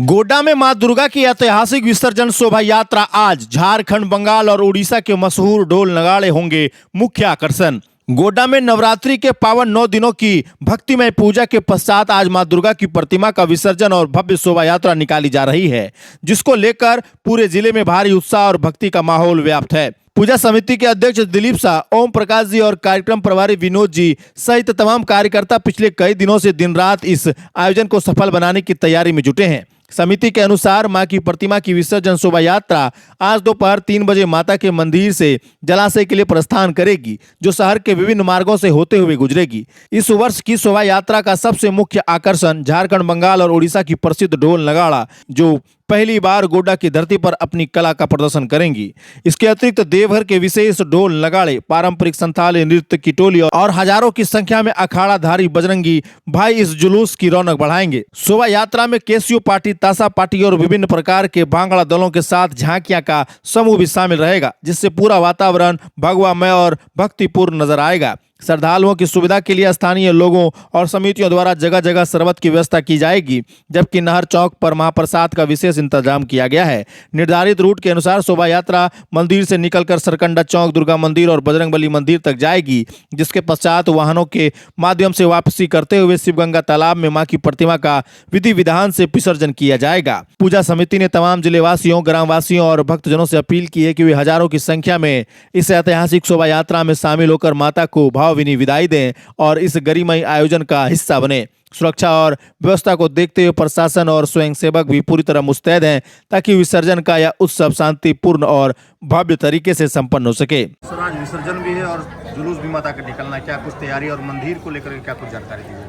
गोड्डा में मां दुर्गा की ऐतिहासिक विसर्जन शोभा यात्रा आज झारखंड, बंगाल और उड़ीसा के मशहूर ढोल नगाड़े होंगे मुख्य आकर्षण। गोड्डा में नवरात्रि के पावन 9 दिनों की भक्तिमय पूजा के पश्चात आज मां दुर्गा की प्रतिमा का विसर्जन और भव्य शोभा यात्रा निकाली जा रही है, जिसको लेकर पूरे जिले में भारी उत्साह और भक्ति का माहौल व्याप्त है। पूजा समिति के अध्यक्ष दिलीप शाह, ओम प्रकाश जी और कार्यक्रम प्रभारी विनोद जी सहित तमाम कार्यकर्ता पिछले कई दिनों से दिन रात इस आयोजन को सफल बनाने की तैयारी में जुटे हैं। समिति के अनुसार मां की प्रतिमा की विसर्जन शोभा यात्रा आज दोपहर 3 बजे माता के मंदिर से जलाशय के लिए प्रस्थान करेगी, जो शहर के विभिन्न मार्गों से होते हुए गुजरेगी। इस वर्ष की शोभा यात्रा का सबसे मुख्य आकर्षण झारखंड, बंगाल और उड़ीसा की प्रसिद्ध ढोल नगाड़ा, जो पहली बार गोड्डा की धरती पर अपनी कला का प्रदर्शन करेंगी। इसके अतिरिक्त देवघर के विशेष ढोल नगाड़े, पारंपरिक संथाली नृत्य की टोली और हजारों की संख्या में अखाड़ाधारी बजरंगी भाई इस जुलूस की रौनक बढ़ाएंगे। शोभा यात्रा में केसियो पार्टी, तासा पार्टी और विभिन्न प्रकार के भांगड़ा दलों के साथ झांकियां का समूह भी शामिल रहेगा, जिससे पूरा वातावरण भगवामय और भक्तिपूर्ण नजर आएगा। श्रद्धालुओं की सुविधा के लिए स्थानीय लोगों और समितियों द्वारा जगह जगह शरबत की व्यवस्था की जाएगी, जबकि नहर चौक पर महाप्रसाद का विशेष इंतजाम किया गया है। निर्धारित रूट के अनुसार शोभा यात्रा मंदिर से निकलकर सरकंडा चौक, दुर्गा मंदिर और बजरंगबली मंदिर तक जाएगी, जिसके पश्चात वाहनों के माध्यम से वापसी करते हुए शिवगंगा तालाब में मां की प्रतिमा का विधि विधान से विसर्जन किया जाएगा। पूजा समिति ने तमाम जिलेवासियों, ग्रामवासियों और भक्तजनों से अपील की है कि वे हजारों की संख्या में इस ऐतिहासिक शोभा यात्रा में शामिल होकर माता को भावभीनी विदाई दें और इस गरिमामय आयोजन का हिस्सा बने। सुरक्षा और व्यवस्था को देखते हुए प्रशासन और स्वयंसेवक भी पूरी तरह मुस्तैद हैं, ताकि विसर्जन का यह उत्सव शांतिपूर्ण और भव्य तरीके से संपन्न हो सके। सर, आज विसर्जन भी है और जुलूस भी माता का निकलना है, क्या कुछ तैयारी और मंदिर को लेकर क्या कुछ जानकारी दी है?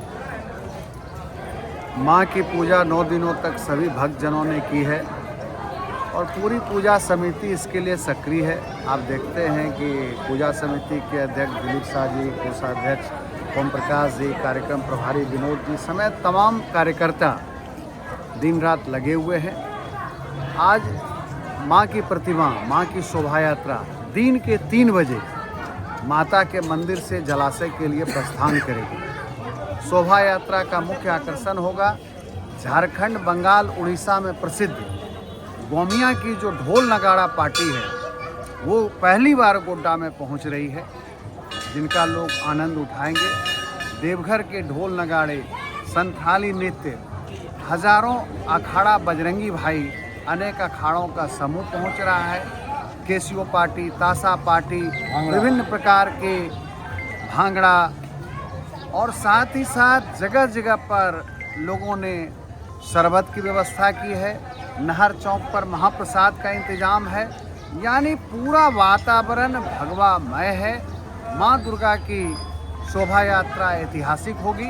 माँ की पूजा 9 दिनों तक सभी भक्तजनों ने की है और पूरी पूजा समिति इसके लिए सक्रिय है। आप देखते हैं कि पूजा समिति के अध्यक्ष दिलीप शाह जी, कोषाध्यक्ष ओम प्रकाश जी, कार्यक्रम प्रभारी विनोद जी समेत तमाम कार्यकर्ता दिन रात लगे हुए हैं। आज माँ की प्रतिमा, माँ की शोभा यात्रा दिन के 3 बजे माता के मंदिर से जलाशय के लिए प्रस्थान करेगी। शोभा यात्रा का मुख्य आकर्षण होगा झारखंड, बंगाल, उड़ीसा में प्रसिद्ध गोमिया की जो ढोल नगाड़ा पार्टी है, वो पहली बार गोड्डा में पहुंच रही है, जिनका लोग आनंद उठाएंगे। देवघर के ढोल नगाड़े, संथाली नृत्य, हजारों अखाड़ा बजरंगी भाई, अनेक अखाड़ों का समूह पहुंच रहा है। केसियो पार्टी, तासा पार्टी, विभिन्न प्रकार के भांगड़ा और साथ ही साथ जगह जगह पर लोगों ने शरबत की व्यवस्था की है। नहर चौक पर महाप्रसाद का इंतजाम है, यानी पूरा वातावरण भगवामय है। माँ दुर्गा की शोभा यात्रा ऐतिहासिक होगी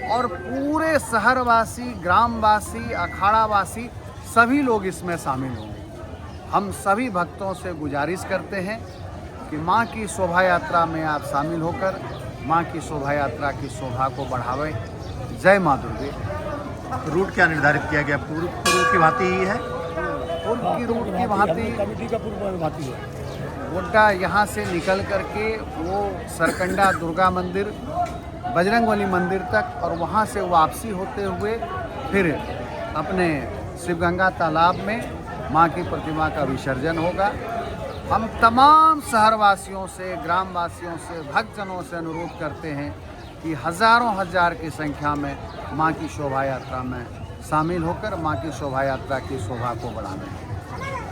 और पूरे शहरवासी, ग्रामवासी, अखाड़ावासी सभी लोग इसमें शामिल होंगे। हम सभी भक्तों से गुजारिश करते हैं कि माँ की शोभा यात्रा में आप शामिल होकर माँ की शोभा यात्रा की शोभा को बढ़ावें। जय माँ दुर्गे। रूट क्या निर्धारित किया गया? पूर्व की भांति ही है? पूर्व की रूट की भांति गोड्डा यहाँ से निकल करके वो सरकंडा दुर्गा मंदिर, बजरंगबली मंदिर तक और वहाँ से वापसी होते हुए फिर अपने शिवगंगा तालाब में माँ की प्रतिमा का विसर्जन होगा। हम तमाम शहरवासियों से, ग्रामवासियों से, भक्तजनों से अनुरोध करते हैं कि हजारों हजार की संख्या में माँ की शोभा यात्रा में शामिल होकर माँ की शोभा यात्रा की शोभा को बढ़ाएं।